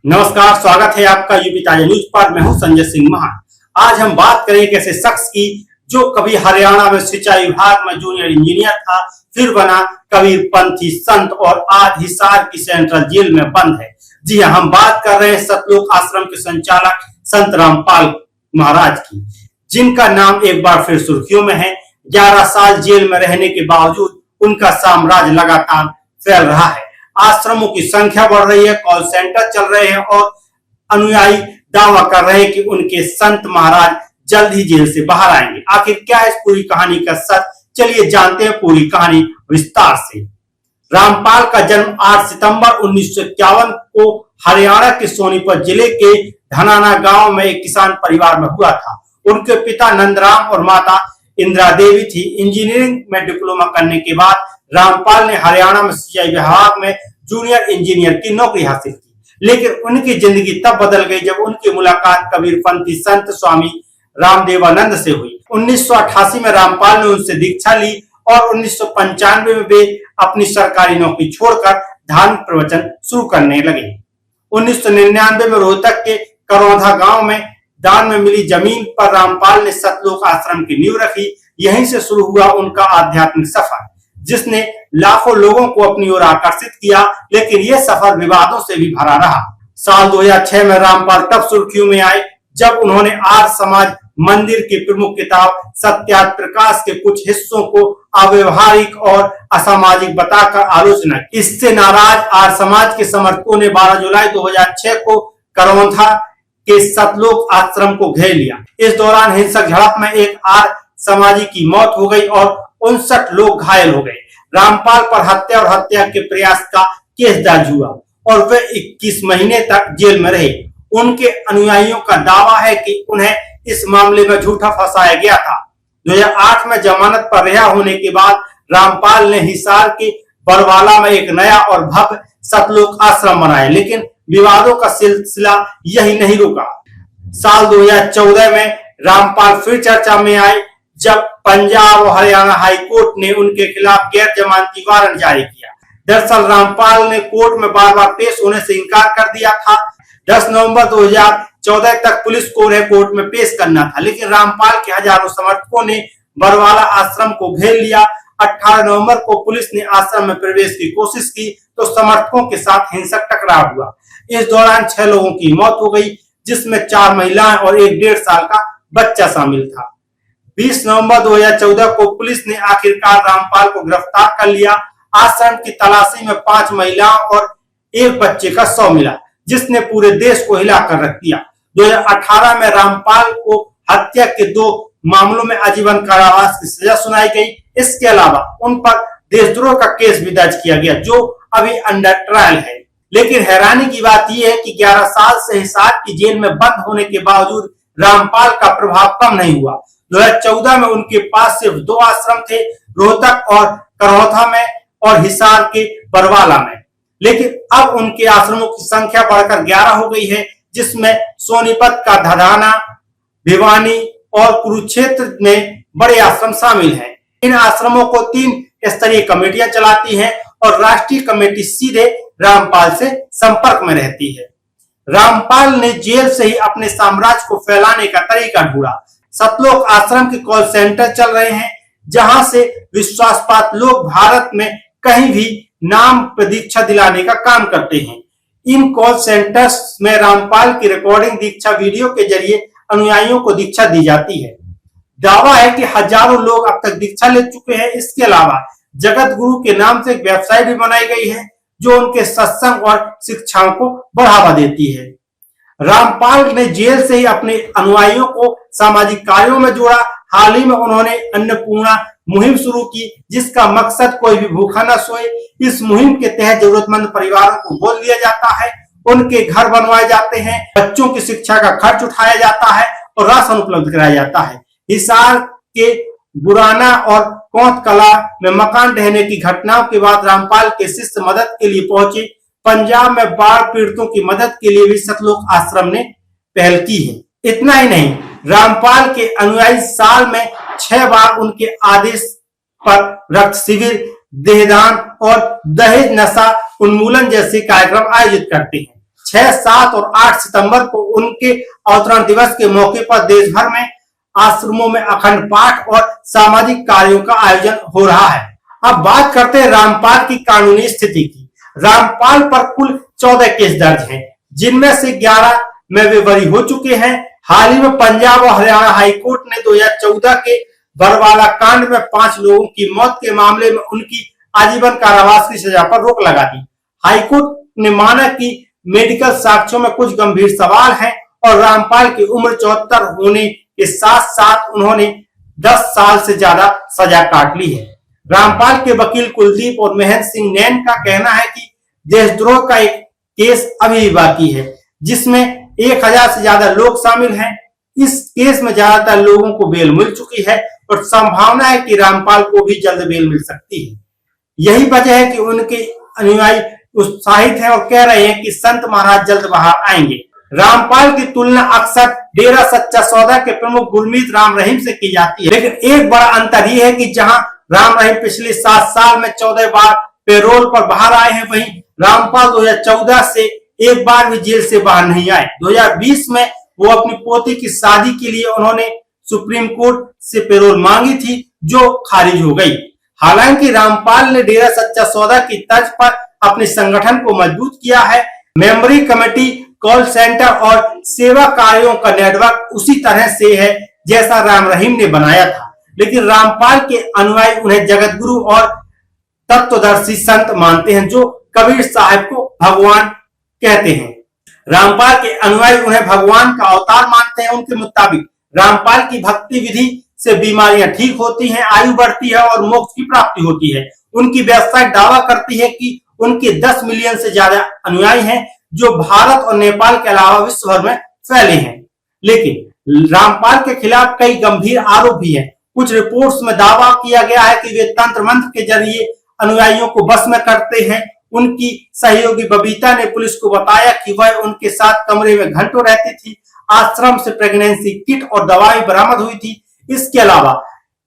नमस्कार, स्वागत है आपका यूपी ताजा न्यूज पर। मैं हूं संजय सिंह महान। आज हम बात करें एक ऐसे शख्स की जो कभी हरियाणा में सिंचाई विभाग में जूनियर इंजीनियर था, फिर बना कबीरपंथी संत और आज हिसार की सेंट्रल जेल में बंद है। जी हां, हम बात कर रहे हैं सतलोक आश्रम के संचालक संत रामपाल महाराज की, जिनका नाम एक बार फिर सुर्खियों में है। 11 साल जेल में रहने के बावजूद उनका साम्राज्य लगातार फैल रहा है। आश्रमों की संख्या बढ़ रही है, कॉल सेंटर चल रहे हैं और अनुयायी दावा कर रहे हैं कि उनके संत महाराज जल्द ही जेल से बाहर आएंगे। आखिर क्या है इस पूरी कहानी का सच, चलिए जानते हैं पूरी कहानी विस्तार से। रामपाल का जन्म 8 सितंबर 1951 को हरियाणा के सोनीपत जिले के धनाना गांव में एक किसान परिवार में हुआ था। उनके पिता नंदराम और माता इंदिरा देवी थी। इंजीनियरिंग में डिप्लोमा करने के बाद रामपाल ने हरियाणा में सिंचाई विभाग में जूनियर इंजीनियर की नौकरी हासिल की, लेकिन उनकी जिंदगी तब बदल गई जब उनकी मुलाकात कबीरपंथी संत स्वामी रामदेवानंद से हुई। 1988 में रामपाल ने उनसे दीक्षा ली और 1995 में वे अपनी सरकारी नौकरी छोड़कर धार्मिक प्रवचन शुरू करने लगे। 1999 में रोहतक के करौंधा गांव में दान में मिली जमीन पर रामपाल ने सतलोक आश्रम की नींव रखी। यहीं से शुरू हुआ उनका आध्यात्मिक सफर, जिसने लाखों लोगों को अपनी ओर आकर्षित किया, लेकिन यह सफर विवादों से भी भरा रहा। साल 2006 में रामपाल तब सुर्खियों में आए जब उन्होंने आर्य समाज मंदिर की प्रमुख किताब सत्यार्थ प्रकाश के कुछ हिस्सों को अव्यवहारिक और असामाजिक बताकर आलोचना की। इससे नाराज आर्य समाज के समर्थकों ने 12 जुलाई 2006 को करौंधा के सतलोक आश्रम को घेर लिया। इस दौरान हिंसक झड़प में एक आर्य समाजी की मौत हो गई और 59 लोग घायल हो गए। रामपाल पर हत्या और हत्या के प्रयास का केस दर्ज हुआ और वे 21 महीने तक जेल में रहे। उनके अनुयायियों का दावा है कि उन्हें इस मामले में झूठा फंसाया गया था। 2008 में जमानत पर रिहा होने के बाद रामपाल ने हिसार के बरवाला में एक नया और भव्य सतलोक आश्रम बनाया, लेकिन विवादों का सिलसिला यही नहीं रुका। साल 2014 में रामपाल फिर चर्चा में आए जब पंजाब और हरियाणा हाई कोर्ट ने उनके खिलाफ गैर जमानती वारंट जारी किया। दरअसल रामपाल ने कोर्ट में बार बार पेश होने से इनकार कर दिया था। 10 नवंबर 2014 तक पुलिस को उन्हें कोर्ट में पेश करना था, लेकिन रामपाल के हजारों समर्थकों ने बरवाला आश्रम को घेर लिया। 18 नवंबर को पुलिस ने आश्रम में प्रवेश की कोशिश की तो समर्थकों के साथ हिंसक टकराव हुआ। इस दौरान 6 लोगों की मौत हो गई, जिसमें 4 महिलाएं और एक 1.5 साल का बच्चा शामिल था। 20 नवंबर 2014 को पुलिस ने आखिरकार रामपाल को गिरफ्तार कर लिया। आश्रम की तलाशी में 5 महिलाओं और एक बच्चे का शव मिला, जिसने पूरे देश को हिलाकर रख दिया। 2018 में रामपाल को हत्या के 2 मामलों में आजीवन कारावास की सजा सुनाई गई। इसके अलावा उन पर देशद्रोह का केस भी दर्ज किया गया, जो अभी अंडर ट्रायल है। लेकिन हैरानी की बात यह है कि 11 साल से हिसार की जेल में बंद होने के बावजूद रामपाल का प्रभाव कम नहीं हुआ। 2014 में उनके पास सिर्फ 2 आश्रम थे, रोहतक और करौंधा में और हिसार के बरवाला में, लेकिन अब उनके आश्रमों की संख्या बढ़कर 11 हो गई है, जिसमें सोनीपत का धनाना, भिवानी और कुरुक्षेत्र में बड़े आश्रम शामिल हैं। इन आश्रमों को 3 स्तरीय कमेटियां चलाती हैं और राष्ट्रीय कमेटी सीधे रामपाल से संपर्क में रहती है। रामपाल ने जेल से ही अपने साम्राज्य को फैलाने का तरीका ढूंढा। सतलोक आश्रम के कॉल सेंटर चल रहे हैं, जहां से विश्वासपात लोग भारत में कहीं भी नाम पर दीक्षा दिलाने का काम करते हैं। इन कॉल सेंटर्स में रामपाल की रिकॉर्डिंग दीक्षा वीडियो के जरिए अनुयायियों को दीक्षा दी जाती है। दावा है कि हजारों लोग अब तक दीक्षा ले चुके हैं। इसके अलावा जगत गुरु के नाम से एक वेबसाइट भी बनाई गई है, जो उनके सत्संग और शिक्षाओं को बढ़ावा देती है। रामपाल ने जेल से ही अपने अनुयायियों को सामाजिक कार्यों में जोड़ा। हाल ही में उन्होंने अन्नपूर्णा मुहिम शुरू की, जिसका मकसद कोई भी भूखा न सोए। इस मुहिम के तहत जरूरतमंद परिवारों को गोद लिया जाता है, उनके घर बनवाए जाते हैं, बच्चों की शिक्षा का खर्च उठाया जाता है और राशन उपलब्ध कराया जाता है। हिसार के बुराना और कौंत कला में मकान ढहने की घटनाओं के बाद रामपाल के शिष्य मदद के लिए पहुंचे। पंजाब में बाढ़ पीड़ितों की मदद के लिए भी सतलोक आश्रम ने पहल की है। इतना ही नहीं, रामपाल के अनुयायी साल में 6 बार उनके आदेश पर रक्त शिविर, देहदान और दहेज नशा उन्मूलन जैसे कार्यक्रम आयोजित करते हैं। 6, 7 और 8 सितंबर को उनके अवतरण दिवस के मौके पर देश भर में आश्रमों में अखंड पाठ और सामाजिक कार्यों का आयोजन हो रहा है। अब बात करते हैं रामपाल की कानूनी स्थिति की। रामपाल पर कुल 14 केस दर्ज हैं, जिनमें से 11 में वे बरी हो चुके हैं। हाल ही में पंजाब और हरियाणा हाईकोर्ट ने 2014 के बरवाला कांड में 5 लोगों की मौत के मामले में उनकी आजीवन कारावास की सजा पर रोक लगा दी। हाईकोर्ट ने माना कि मेडिकल साक्ष्यों में कुछ गंभीर सवाल हैं और रामपाल की उम्र 74 होने के साथ साथ उन्होंने 10 साल से ज्यादा सजा काट ली है। रामपाल के वकील कुलदीप और महेंद्र सिंह नैन का कहना है कि देशद्रोह का एक केस अभी भी बाकी है, जिसमें 1000 से ज्यादा लोग शामिल हैं। इस केस में ज्यादातर लोगों को बेल मिल चुकी है और संभावना है कि रामपाल को भी जल्द बेल मिल सकती है। यही वजह है कि उनके अनुयायी उत्साहित हैं और कह रहे हैं कि संत महाराज जल्द बाहर आएंगे। रामपाल की तुलना अक्सर डेरा सच्चा सौदा के प्रमुख गुरमीत राम रहीम से की जाती है, लेकिन एक बड़ा अंतर यह है कि जहां राम रहीम पिछले 7 साल में 14 बार पेरोल पर बाहर आए हैं, वहीं रामपाल 2014 से एक बार भी जेल से बाहर नहीं आए। 2020 में वो अपनी पोती की शादी के लिए उन्होंने सुप्रीम कोर्ट से पेरोल मांगी थी, जो खारिज हो गई। हालांकि रामपाल ने डेरा सच्चा सौदा की तर्ज पर अपने संगठन को मजबूत किया है। मेमोरी कमेटी, कॉल सेंटर और सेवा कार्यों का नेटवर्क उसी तरह से है जैसा राम रहीम ने बनाया था, लेकिन रामपाल के अनुयायी उन्हें जगतगुरु और तत्वदर्शी संत मानते हैं, जो कबीर साहब को भगवान कहते हैं। रामपाल के अनुयायी उन्हें भगवान का अवतार मानते हैं। उनके मुताबिक रामपाल की भक्ति विधि से बीमारियां ठीक होती हैं, आयु बढ़ती है और मोक्ष की प्राप्ति होती है। उनकी वेबसाइट दावा करती है कि उनके 10 मिलियन से ज्यादा अनुयायी हैं, जो भारत और नेपाल के अलावा विश्व भर में फैले हैं। लेकिन रामपाल के खिलाफ कई गंभीर आरोप भी हैं। कुछ रिपोर्ट्स में दावा किया गया है कि वे तंत्र मंत्र के जरिए अनुयायियों को बस में करते हैं। उनकी सहयोगी बबीता ने पुलिस को बताया कि वह उनके साथ कमरे में घंटों रहती थी। आश्रम से प्रेगनेंसी किट और दवाई बरामद हुई थी। इसके अलावा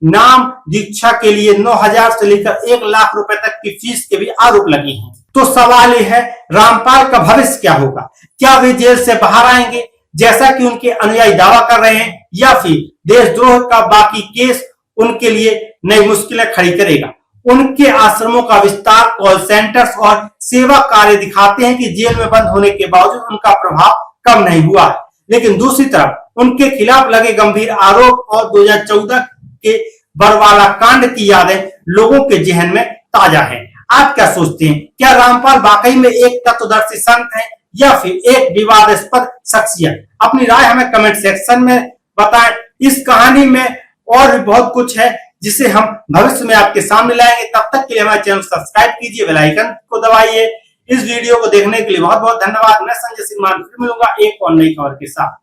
नाम दीक्षा के लिए 9,000 से लेकर 1 लाख रुपए तक की फीस के भी आरोप लगे हैं। तो सवाल यह है, रामपाल का भविष्य क्या होगा? क्या वे जेल से बाहर आएंगे जैसा कि उनके अनुयायी दावा कर रहे हैं, या फिर देशद्रोह का बाकी केस उनके लिए नई मुश्किलें खड़ी करेगा? उनके आश्रमों का विस्तार, कॉल सेंटर्स और सेवा कार्य दिखाते हैं कि जेल में बंद होने के बावजूद उनका प्रभाव कम नहीं हुआ है। लेकिन दूसरी तरफ उनके खिलाफ लगे गंभीर आरोप और 2014 के बरवाला कांड की यादें लोगों के जहन में ताजा हैं। आप क्या सोचते हैं? क्या रामपाल वाकई में एक तत्वदर्शी संत हैं या फिर एक विवादास्पद शख्सियत? अपनी राय हमें कमेंट सेक्शन में बताएं। इस कहानी में और भी बहुत कुछ है जिसे हम भविष्य में आपके सामने लाएंगे। तब तक के लिए हमारे चैनल को सब्सक्राइब कीजिए, बेल आइकन को दबाइए। इस वीडियो को देखने के लिए बहुत बहुत धन्यवाद। मैं संजय सिंह मान फिर मिलूंगा एक और नई खबर के साथ।